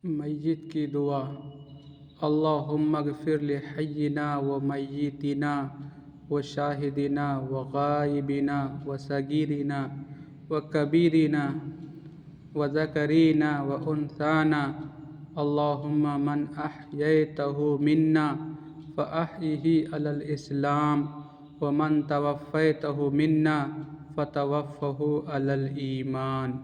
मय्यत की दुआ। अल्लाहुम्मा ग़फ़िर लि हय्यिना व मय्यितिना व शाहिदिना व गायबिना व सगीरिना व कबीरिना व ज़करीना व उन्साना। अल्लाहुम्मा मन अहयैतहु मिन्ना फ़अहयिही अलल इस्लाम व मन तवफ़्फ़ैतहु मिन्ना फ़तवफ़्फ़हु अलल ईमान।